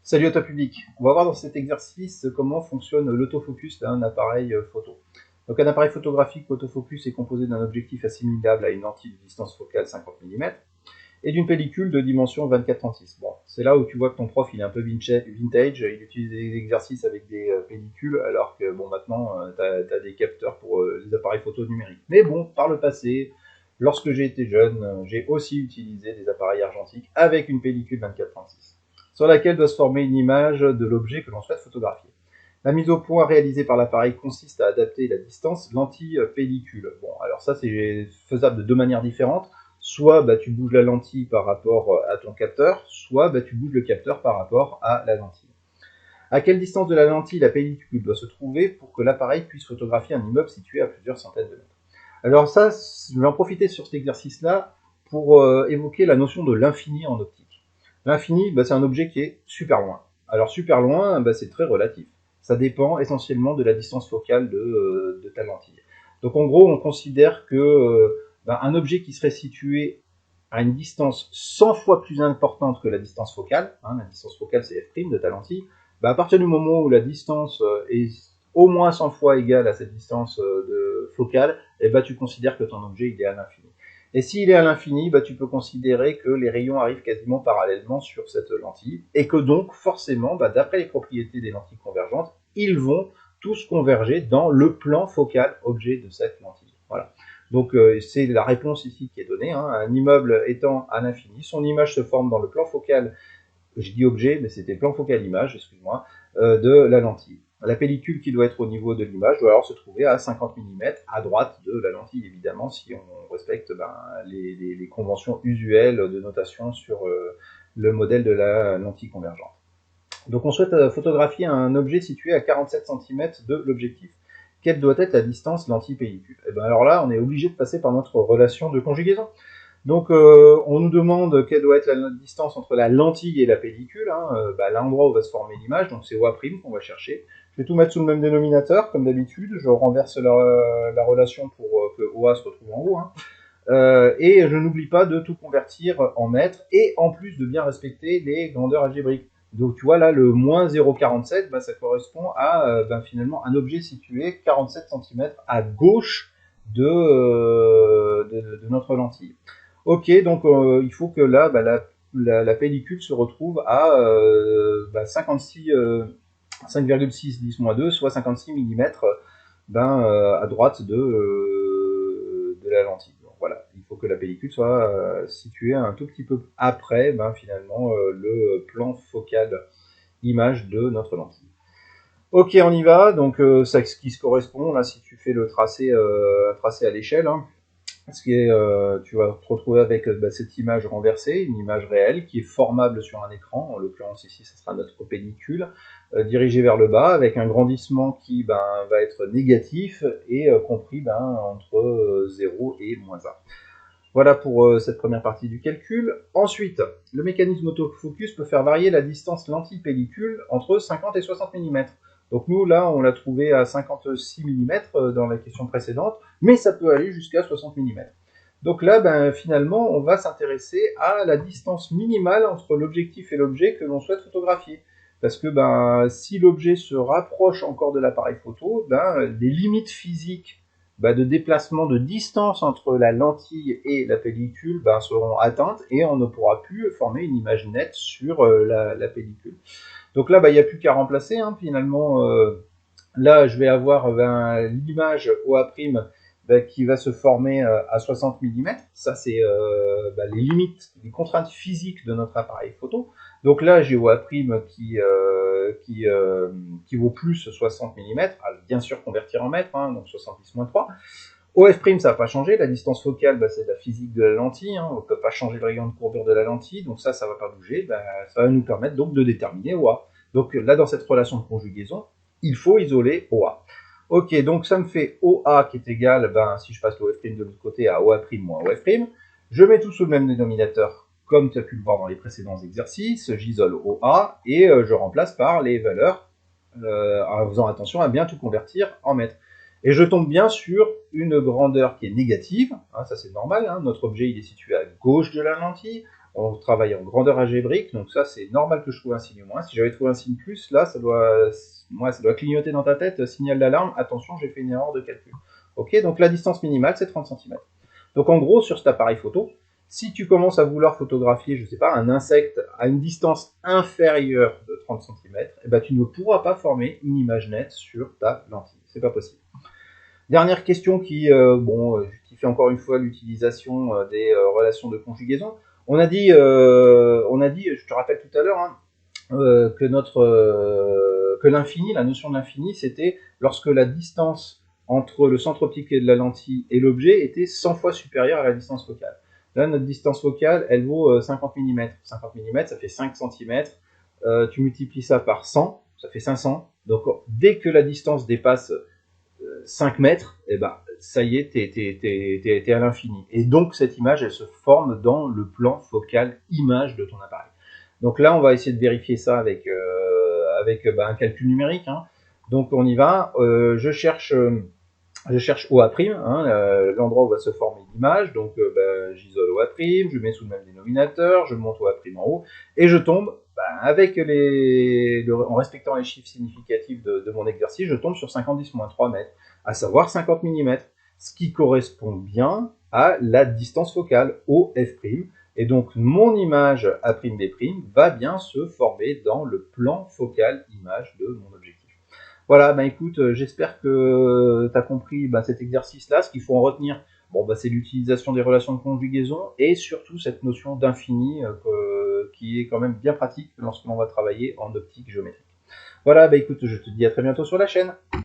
Salut à toi public. On va voir dans cet exercice comment fonctionne l'autofocus d'un appareil photo. Donc un appareil photographique autofocus est composé d'un objectif assimilable à une lentille de distance focale 50 mm et d'une pellicule de dimension 24-36. Bon, c'est là où tu vois que ton prof il est un peu vintage, il utilise des exercices avec des pellicules alors que bon maintenant tu as des capteurs pour les appareils photo numériques. Mais bon, par le passé, lorsque j'ai été jeune, j'ai aussi utilisé des appareils argentiques avec une pellicule 24-36 sur laquelle doit se former une image de l'objet que l'on souhaite photographier. La mise au point réalisée par l'appareil consiste à adapter la distance lentille-pellicule. Bon, alors ça c'est faisable de deux manières différentes. Soit tu bouges la lentille par rapport à ton capteur, soit tu bouges le capteur par rapport à la lentille. À quelle distance de la lentille la pellicule doit se trouver pour que l'appareil puisse photographier un immeuble situé à plusieurs centaines de mètres? Alors ça, je vais en profiter sur cet exercice-là pour évoquer la notion de l'infini en optique. L'infini, c'est un objet qui est super loin. Alors super loin, c'est très relatif. Ça dépend essentiellement de la distance focale de ta lentille. Donc en gros, on considère que un objet qui serait situé à une distance 100 fois plus importante que la distance focale, la distance focale c'est f' de ta lentille, à partir du moment où la distance est au moins 100 fois égale à cette distance de focale, tu considères que ton objet il est à l'infini. Et s'il est à l'infini, tu peux considérer que les rayons arrivent quasiment parallèlement sur cette lentille, et que donc, forcément, d'après les propriétés des lentilles convergentes, ils vont tous converger dans le plan focal objet de cette lentille. Voilà. Donc c'est la réponse ici qui est donnée. Un immeuble étant à l'infini, son image se forme dans le plan focal, je dis objet, mais c'était plan focal image, excuse-moi, de la lentille. La pellicule qui doit être au niveau de l'image doit alors se trouver à 50 mm à droite de la lentille, évidemment, si on respecte les conventions usuelles de notation sur le modèle de la lentille convergente. Donc on souhaite photographier un objet situé à 47 cm de l'objectif. Quelle doit être la distance lentille-pellicule? Et alors là, on est obligé de passer par notre relation de conjugaison. Donc on nous demande quelle doit être la distance entre la lentille et la pellicule, l'endroit où va se former l'image, donc c'est OA' qu'on va chercher. Je vais tout mettre sous le même dénominateur, comme d'habitude, je renverse la relation pour que OA se retrouve en haut. Et je n'oublie pas de tout convertir en mètres, et en plus de bien respecter les grandeurs algébriques. Donc tu vois là, le moins 0,47, ça correspond à finalement un objet situé 47 cm à gauche de notre lentille. Ok, donc il faut que là, la pellicule se retrouve à 56, 5,6 10-2, soit 56 mm à droite de la lentille. Donc voilà, il faut que la pellicule soit située un tout petit peu après finalement le plan focal image de notre lentille. Ok, on y va, donc ça ce qui se correspond, là si tu fais le tracé, à l'échelle, tu vas te retrouver avec cette image renversée, une image réelle qui est formable sur un écran. En l'occurrence ici, ce sera notre pellicule dirigée vers le bas avec un grandissement qui va être négatif et compris entre 0 et moins 1. Voilà pour cette première partie du calcul. Ensuite, le mécanisme autofocus peut faire varier la distance lentille-pellicule entre 50 et 60 mm. Donc nous, là, on l'a trouvé à 56 mm dans la question précédente, mais ça peut aller jusqu'à 60 mm. Donc là, finalement, on va s'intéresser à la distance minimale entre l'objectif et l'objet que l'on souhaite photographier. Parce que si l'objet se rapproche encore de l'appareil photo, les limites physiques de déplacement de distance entre la lentille et la pellicule seront atteintes et on ne pourra plus former une image nette sur la pellicule. Donc là, il n'y a plus qu'à remplacer. Finalement, là, je vais avoir l'image OA' qui va se former à 60 mm. Ça, c'est les limites, les contraintes physiques de notre appareil photo. Donc là, j'ai OA' qui vaut plus 60 mm. Alors, bien sûr, convertir en mètres, donc 70-3. OF', ça va pas changer. La distance focale, c'est la physique de la lentille. On ne peut pas changer le rayon de courbure de la lentille. Donc ça va pas bouger. Ça va nous permettre donc de déterminer OA. Donc là, dans cette relation de conjugaison, il faut isoler OA. Ok, donc ça me fait OA qui est égal, si je passe l'OF' de l'autre côté, à OA' moins OF'. Je mets tout sous le même dénominateur, comme tu as pu le voir dans les précédents exercices. J'isole OA et je remplace par les valeurs en faisant attention à bien tout convertir en mètres. Et je tombe bien sur une grandeur qui est négative, ça c'est normal, notre objet il est situé à gauche de la lentille, On travaille en grandeur algébrique, donc ça c'est normal que je trouve un signe moins. Si j'avais trouvé un signe plus, là ça doit clignoter dans ta tête, signal d'alarme, attention j'ai fait une erreur de calcul. Ok, donc la distance minimale c'est 30 cm. Donc en gros sur cet appareil photo, si tu commences à vouloir photographier, je sais pas, un insecte à une distance inférieure de 30 cm, eh ben, tu ne pourras pas former une image nette sur ta lentille. C'est pas possible. Dernière question qui justifie encore une fois l'utilisation des relations de conjugaison. On a dit, je te rappelle tout à l'heure, hein, que l'infini, la notion de l'infini, c'était lorsque la distance entre le centre optique de la lentille et l'objet était 100 fois supérieure à la distance focale. Là, notre distance focale, elle vaut 50 mm. 50 mm, ça fait 5 cm. Tu multiplies ça par 100, ça fait 500. Donc, dès que la distance dépasse 5 mètres, et ben, ça y est, t'es à l'infini. Et donc, cette image, elle se forme dans le plan focal image de ton appareil. Donc là, on va essayer de vérifier ça avec un calcul numérique. Hein. Donc, on y va. Je cherche OA', hein, l'endroit où va se former l'image. Donc, j'isole OA', je mets sous le même dénominateur, je monte OA' en haut, et je tombe, en respectant les chiffres significatifs de mon exercice, je tombe sur 50-10-3 mètres, à savoir 50 mm, ce qui correspond bien à la distance focale, OF'. Et donc, mon image A'B' va bien se former dans le plan focal image de mon objectif. Voilà, écoute, j'espère que tu as compris cet exercice-là. Ce qu'il faut en retenir, c'est l'utilisation des relations de conjugaison et surtout cette notion d'infini qui est quand même bien pratique lorsque l'on va travailler en optique géométrique. Voilà, écoute, je te dis à très bientôt sur la chaîne.